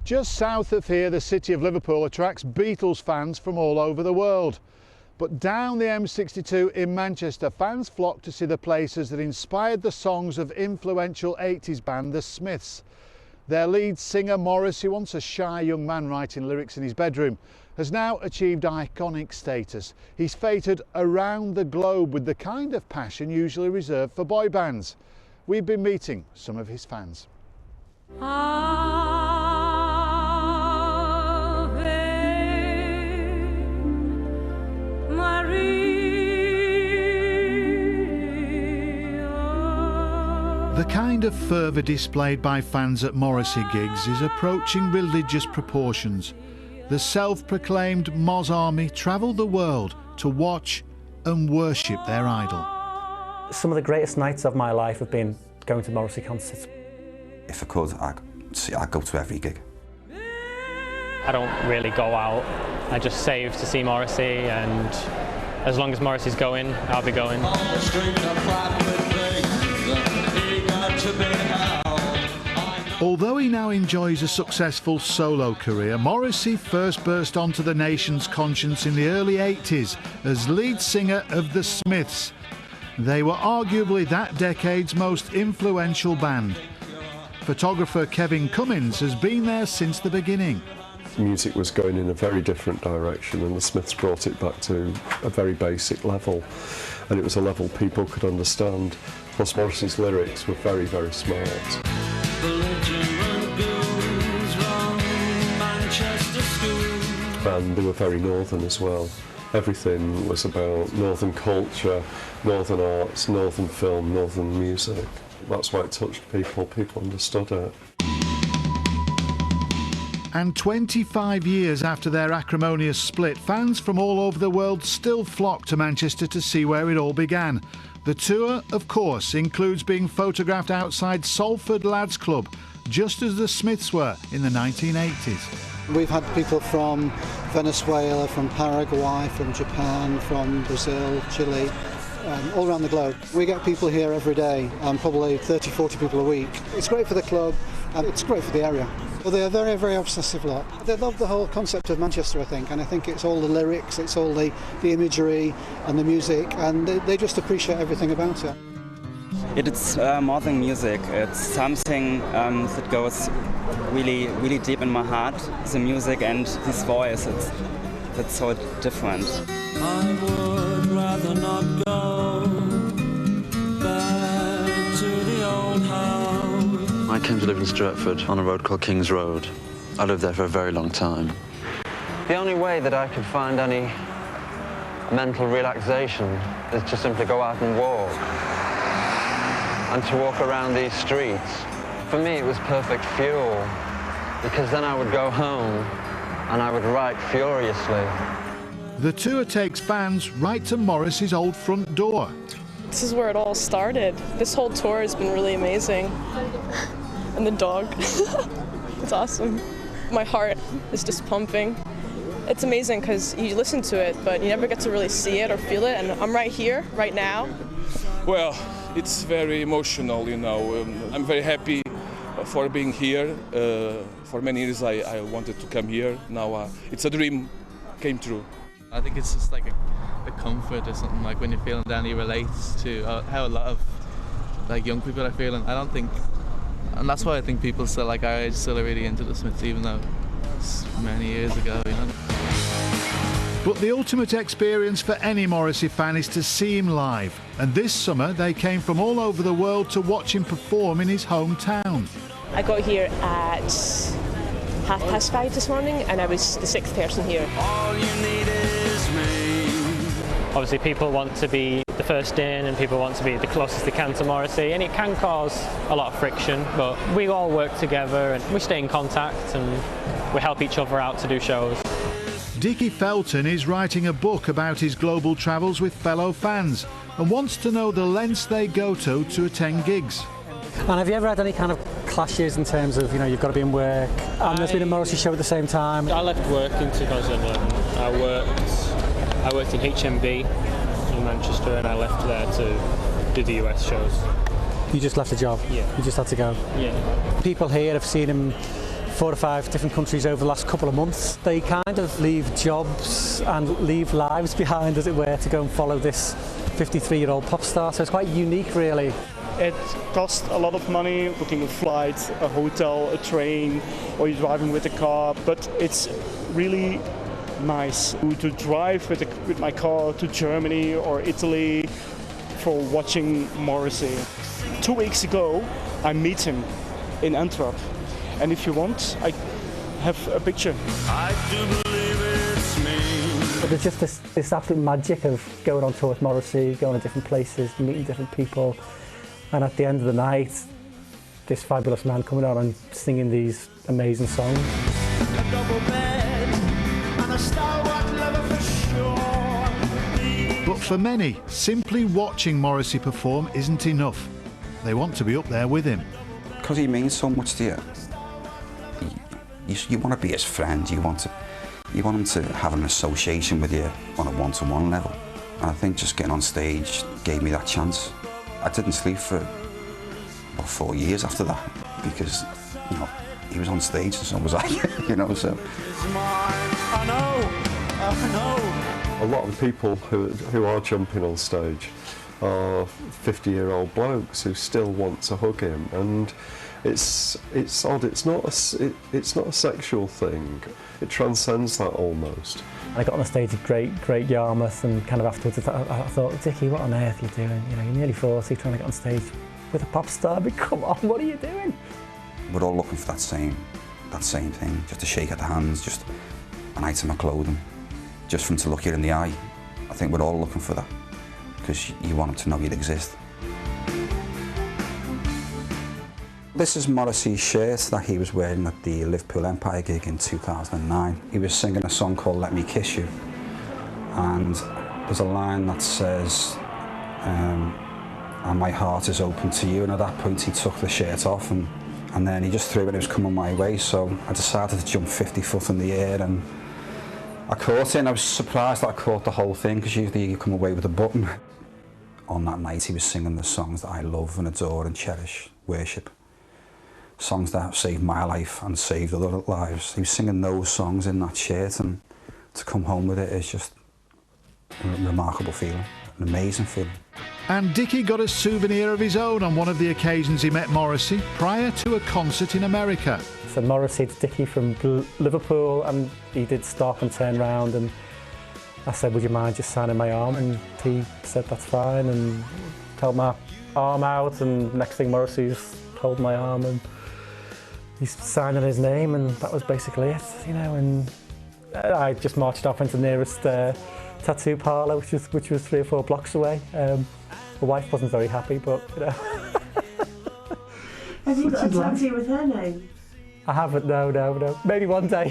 Just south of here, the city of Liverpool attracts Beatles fans from all over the world. But down the M62 in Manchester, fans flock to see the places that inspired the songs of influential 80s band The Smiths. Their lead singer Morrissey, once a shy young man writing lyrics in his bedroom, has now achieved iconic status. He's feted around the globe with the kind of passion usually reserved for boy bands. We've been meeting some of his fans. The kind of fervour displayed by fans at Morrissey gigs is approaching religious proportions. The self-proclaimed Moz Army travel the world to watch and worship their idol. Some of the greatest nights of my life have been going to Morrissey concerts. If I could, I'd go to every gig. I don't really go out. I just save to see Morrissey, and as long as Morrissey's going, I'll be going. Although he now enjoys a successful solo career, Morrissey first burst onto the nation's conscience in the early 80s as lead singer of The Smiths. They were arguably that decade's most influential band. Photographer Kevin Cummins has been there since the beginning. Music was going in a very different direction, and the Smiths brought it back to a very basic level, and it was a level people could understand. Plus Morrissey's lyrics were very, very smart. And they were very northern as well. Everything was about northern culture, northern arts, northern film, northern music. That's why it touched people. People understood it. And 25 years after their acrimonious split, fans from all over the world still flock to Manchester to see where it all began. The tour, of course, includes being photographed outside Salford Lads Club, just as the Smiths were in the 1980s. We've had people from Venezuela, from Paraguay, from Japan, from Brazil, Chile, all around the globe. We get people here every day, probably 30, 40 people a week. It's great for the club and it's great for the area. Well, they're a very, very obsessive lot. They love the whole concept of Manchester, I think, and I think it's all the lyrics, it's all the imagery and the music, and they just appreciate everything about it. It's more than music. It's something that goes really, really deep in my heart. The music and this voice, it's so different. I would rather not go back to the old house. I came to live in Stratford on a road called King's Road. I lived there for a very long time. The only way that I could find any mental relaxation is to simply go out and walk. And to walk around these streets. For me, it was perfect fuel, because then I would go home and I would write furiously. The tour takes fans right to Morrissey's old front door. This is where it all started. This whole tour has been really amazing. And the dog. It's awesome. My heart is just pumping. It's amazing because you listen to it, but you never get to really see it or feel it, and I'm right here, right now. Well, it's very emotional, you know. I'm very happy for being here. For many years I wanted to come here. Now it's a dream came true. I think it's just like a comfort or something, like when you're feeling down, you relate to how a lot of like young people are feeling. I don't think, and that's why I think people still like our age still are really into the Smiths, even though it's many years ago, you know. But the ultimate experience for any Morrissey fan is to see him live. And this summer they came from all over the world to watch him perform in his hometown. I got here at 5:30 this morning and I was the 6th person here. All you need is me. Obviously people want to be the first in and people want to be the closest they can to Morrissey, and it can cause a lot of friction, but we all work together and we stay in contact and we help each other out to do shows. Dickie Felton is writing a book about his global travels with fellow fans and wants to know the lengths they go to attend gigs. And have you ever had any kind of clashes in terms of, you know, you've got to be in work and there's been a Morrissey show at the same time? I left work in 2011. I worked in HMV in Manchester and I left there to do the US shows. You just left the job? Yeah. You just had to go? Yeah. People here have seen him 4 or 5 different countries over the last couple of months. They kind of leave jobs and leave lives behind, as it were, to go and follow this 53-year-old pop star, so it's quite unique really. It costs a lot of money booking a flight, a hotel, a train, or you're driving with a car, but it's really nice to drive with my car to Germany or Italy for watching Morrissey. 2 weeks ago I meet him in Antwerp, and if you want I have a picture. I do believe it's me. But there's just this absolute magic of going on tour with Morrissey, going to different places, meeting different people, and at the end of the night this fabulous man coming out and singing these amazing songs. A double bed and a stalwart lover for sure. But for many, simply watching Morrissey perform isn't enough. They want to be up there with him. Because he means so much to you. You want to be his friend, you want him to have an association with you on a one-to-one level. And I think just getting on stage gave me that chance. I didn't sleep for about 4 years after that, because, you know, he was on stage and so was I, you know, so. I know. A lot of the people who are jumping on stage are 50-year-old blokes who still want to hug him, and it's odd. It's not a sexual thing. It transcends that almost. I got on the stage at Great Yarmouth, and kind of afterwards I thought, Dickie, what on earth are you doing? You know, you're nearly 40, trying to get on stage with a pop star. I mean, come on, what are you doing? We're all looking for that same thing, just a shake of the hands, just an item of clothing, just for him to look you in the eye. I think we're all looking for that, because you want him to know you exist. This is Morrissey's shirt that he was wearing at the Liverpool Empire gig in 2009. He was singing a song called Let Me Kiss You, and there's a line that says, and my heart is open to you, and at that point he took the shirt off, and then he just threw it and it was coming my way, so I decided to jump 50 foot in the air, and I caught it, and I was surprised that I caught the whole thing, because usually you come away with a button. On that night he was singing the songs that I love and adore and cherish, worship. Songs that have saved my life and saved other lives. He was singing those songs in that shirt, and to come home with it is just a remarkable feeling, an amazing feeling. And Dickie got a souvenir of his own on one of the occasions he met Morrissey prior to a concert in America. So Morrissey, it's Dickie from Liverpool, and he did stop and turn round, and I said, would you mind just signing my arm? And he said, that's fine, and held my arm out, and next thing Morrissey's holding my arm, and he's signing his name, and that was basically it, you know. And I just marched off into the nearest tattoo parlour, which was 3 or 4 blocks away. The wife wasn't very happy, but you know. Have you got a tattoo with her name? I haven't, no. Maybe one day.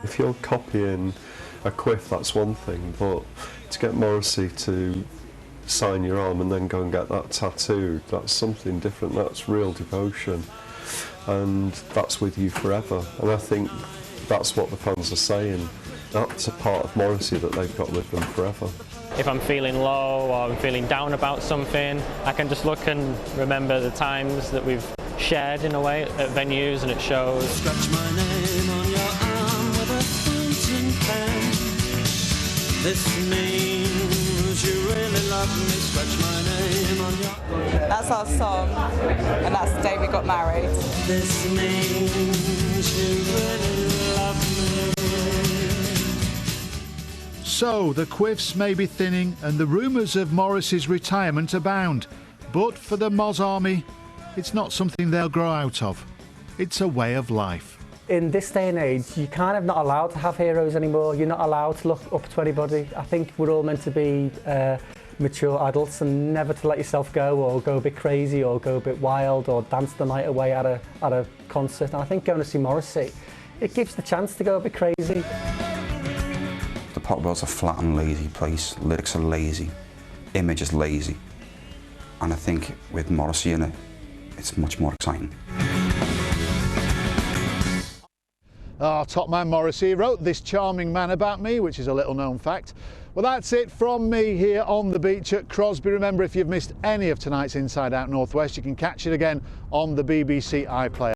If you're copying a quiff, that's one thing, but to get Morrissey to sign your arm and then go and get that tattooed, that's something different. That's real devotion, and that's with you forever. And I think that's what the fans are saying. That's a part of Morrissey that they've got with them forever. If I'm feeling low or I'm feeling down about something, I can just look and remember the times that we've shared in a way at venues and at shows. Scratch my name on your arm with a fountain pen. This means you really love me. Scratch my name on your... That's our song, and that's the day we got married. This means you really love me. So the quiffs may be thinning and the rumours of Morrissey's retirement abound, but for the Moz Army, it's not something they'll grow out of. It's a way of life. In this day and age, you're kind of not allowed to have heroes anymore. You're not allowed to look up to anybody. I think we're all meant to be mature adults, and never to let yourself go or go a bit crazy or go a bit wild or dance the night away at a concert. And I think going to see Morrissey, it gives the chance to go a bit crazy. The pop world's a flat and lazy place. Lyrics are lazy, image is lazy, and I think with Morrissey in it, it's much more exciting. Top man Morrissey wrote This Charming Man About Me, which is a little known fact. Well, that's it from me here on the beach at Crosby. Remember, if you've missed any of tonight's Inside Out Northwest, you can catch it again on the BBC iPlayer.